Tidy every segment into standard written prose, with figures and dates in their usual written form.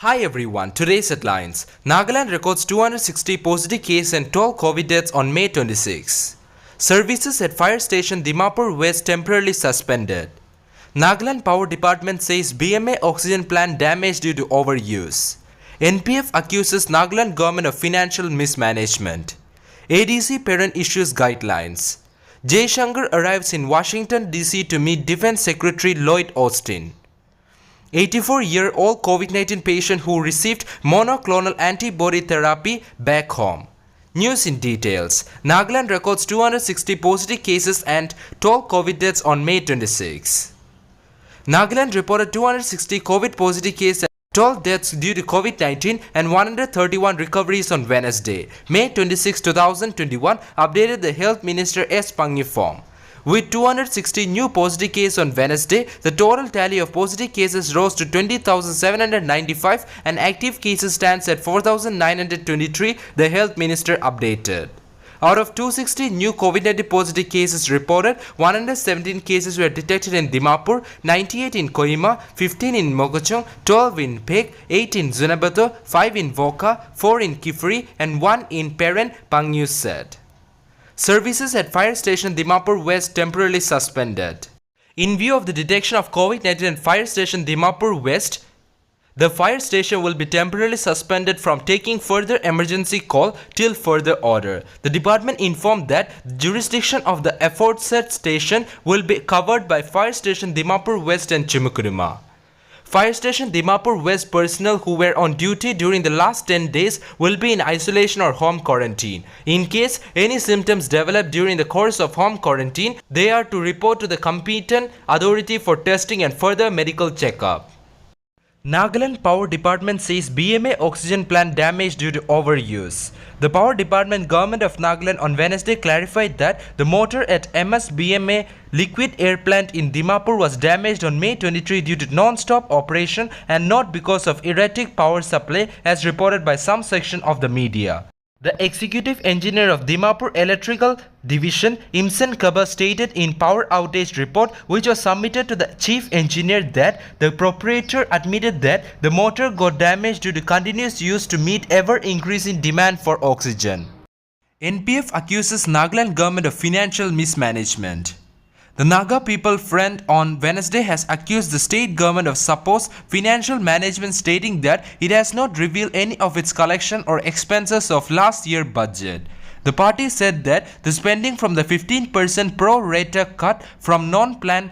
Hi everyone, today's headlines. Nagaland records 260 positive cases and 12 COVID deaths on May 26. Services at fire station Dimapur West temporarily suspended. Nagaland Power Department says BMA oxygen plant damaged due to overuse. NPF accuses Nagaland government of financial mismanagement. ADC Parent issues guidelines. Jaishankar arrives in Washington, D.C. to meet Defense Secretary Lloyd Austin. 84-year-old COVID-19 patient who received monoclonal antibody therapy back home. News in details. Nagaland records 260 positive cases and 12 COVID deaths on May 26. Nagaland reported 260 COVID positive cases and 12 deaths due to COVID-19 and 131 recoveries on Wednesday, May 26, 2021, updated the Health Minister S. Pangifom. With 260 new positive cases on Wednesday, the total tally of positive cases rose to 20,795 and active cases stands at 4,923, the Health Minister updated. Out of 260 new COVID-19 positive cases reported, 117 cases were detected in Dimapur, 98 in Kohima, 15 in Mogachong, 12 in Pek, 8 in Zunabato, 5 in Voka, 4 in Kifri and 1 in Parent, Pangyu said. Services at fire station Dimapur West temporarily suspended. In view of the detection of COVID-19 at fire station Dimapur West, the fire station will be temporarily suspended from taking further emergency call till further order. The department informed that the jurisdiction of the aforesaid station will be covered by fire station Dimapur West and Chimukuruma. Fire station Dimapur West personnel who were on duty during the last 10 days will be in isolation or home quarantine. In case any symptoms develop during the course of home quarantine, they are to report to the competent authority for testing and further medical checkup. Nagaland Power Department says BMA oxygen plant damaged due to overuse. The Power Department Government of Nagaland on Wednesday clarified that the motor at BMA liquid air plant in Dimapur was damaged on May 23 due to non-stop operation and not because of erratic power supply as reported by some section of the media. The executive engineer of Dimapur Electrical Division, Imsen Kaba, stated in power outage report which was submitted to the chief engineer that the proprietor admitted that the motor got damaged due to continuous use to meet ever-increasing demand for oxygen. NPF accuses Nagaland government of financial mismanagement. The Naga People Front on Wednesday has accused the state government of supposed financial management, stating that it has not revealed any of its collection or expenses of last year's budget. The party said that the spending from the 15% pro rata cut from non-planned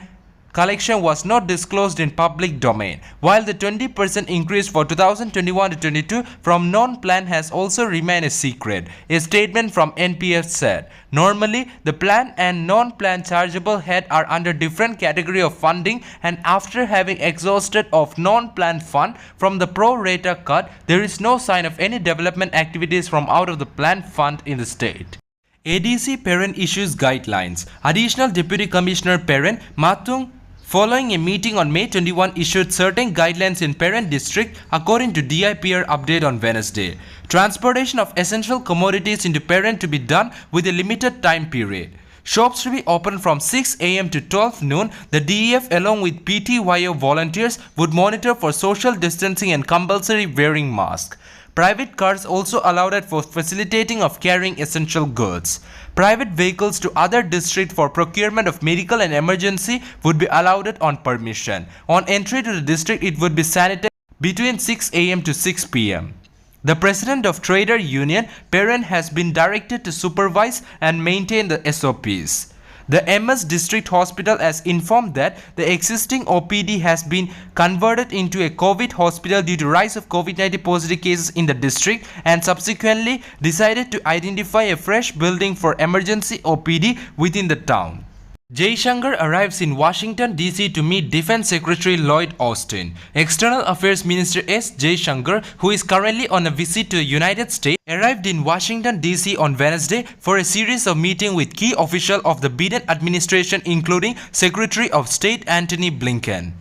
collection was not disclosed in public domain, while the 20% increase for 2021-22 from non-plan has also remained a secret. A statement from NPF said, normally the plan and non-plan chargeable head are under different category of funding, and after having exhausted of non-plan fund from the pro rata cut, there is no sign of any development activities from out of the plan fund in the state. ADC Parent issues guidelines. Additional Deputy Commissioner Parent Matung, following a meeting on May 21, issued certain guidelines in Parent District according to DIPR update on Wednesday. Transportation of essential commodities into Parent to be done with a limited time period. Shops to be open from 6 am to 12 noon. The DEF along with PTYO volunteers would monitor for social distancing and compulsory wearing mask. Private cars also allowed for facilitating of carrying essential goods. Private vehicles to other district for procurement of medical and emergency would be allowed on permission. On entry to the district, it would be sanitized between 6 am to 6 pm. The president of Trader Union, Parent, has been directed to supervise and maintain the SOPs. The MS District Hospital has informed that the existing OPD has been converted into a COVID hospital due to rise of COVID-19 positive cases in the district, and subsequently decided to identify a fresh building for emergency OPD within the town. Jaishankar arrives in Washington, D.C. to meet Defense Secretary Lloyd Austin. External Affairs Minister S. Jaishankar, who is currently on a visit to the United States, arrived in Washington, D.C. on Wednesday for a series of meetings with key officials of the Biden administration, including Secretary of State Antony Blinken.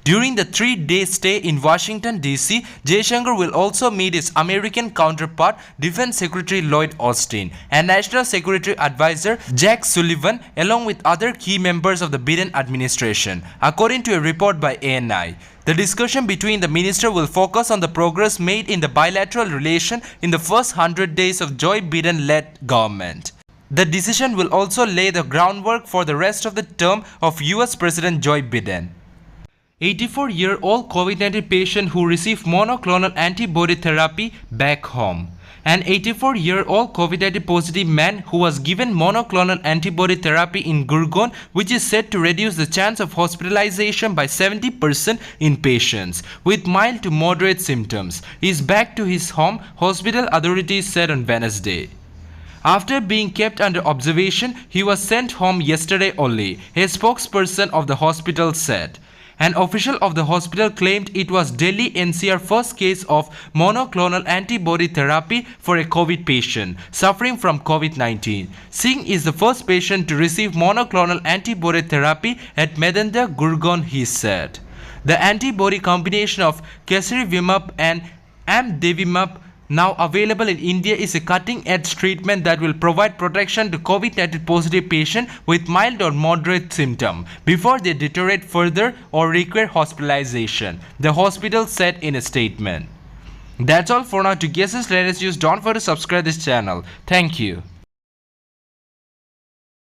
During the 3-day stay in Washington, D.C., Jaishankar will also meet his American counterpart, Defense Secretary Lloyd Austin, and National Security Advisor Jack Sullivan, along with other key members of the Biden administration, according to a report by ANI. The discussion between the minister will focus on the progress made in the bilateral relation in the first 100 days of Joe Biden-led government. The decision will also lay the groundwork for the rest of the term of US President Joe Biden. 84-year-old COVID-19 patient who received monoclonal antibody therapy back home. An 84-year-old COVID-19 positive man who was given monoclonal antibody therapy in Gurgaon, which is said to reduce the chance of hospitalization by 70% in patients with mild to moderate symptoms, is back to his home, hospital authorities said on Wednesday. After being kept under observation, he was sent home yesterday only, a spokesperson of the hospital said. An official of the hospital claimed it was Delhi NCR's first case of monoclonal antibody therapy for a COVID patient suffering from COVID-19. Singh is the first patient to receive monoclonal antibody therapy at Medanta, Gurgaon, he said. The antibody combination of Kesarivimab and Amdevimab, now available in India, is a cutting-edge treatment that will provide protection to COVID-19 positive patients with mild or moderate symptoms before they deteriorate further or require hospitalization, the hospital said in a statement. That's all for now. To get this latest news, don't forget to subscribe this channel. Thank you.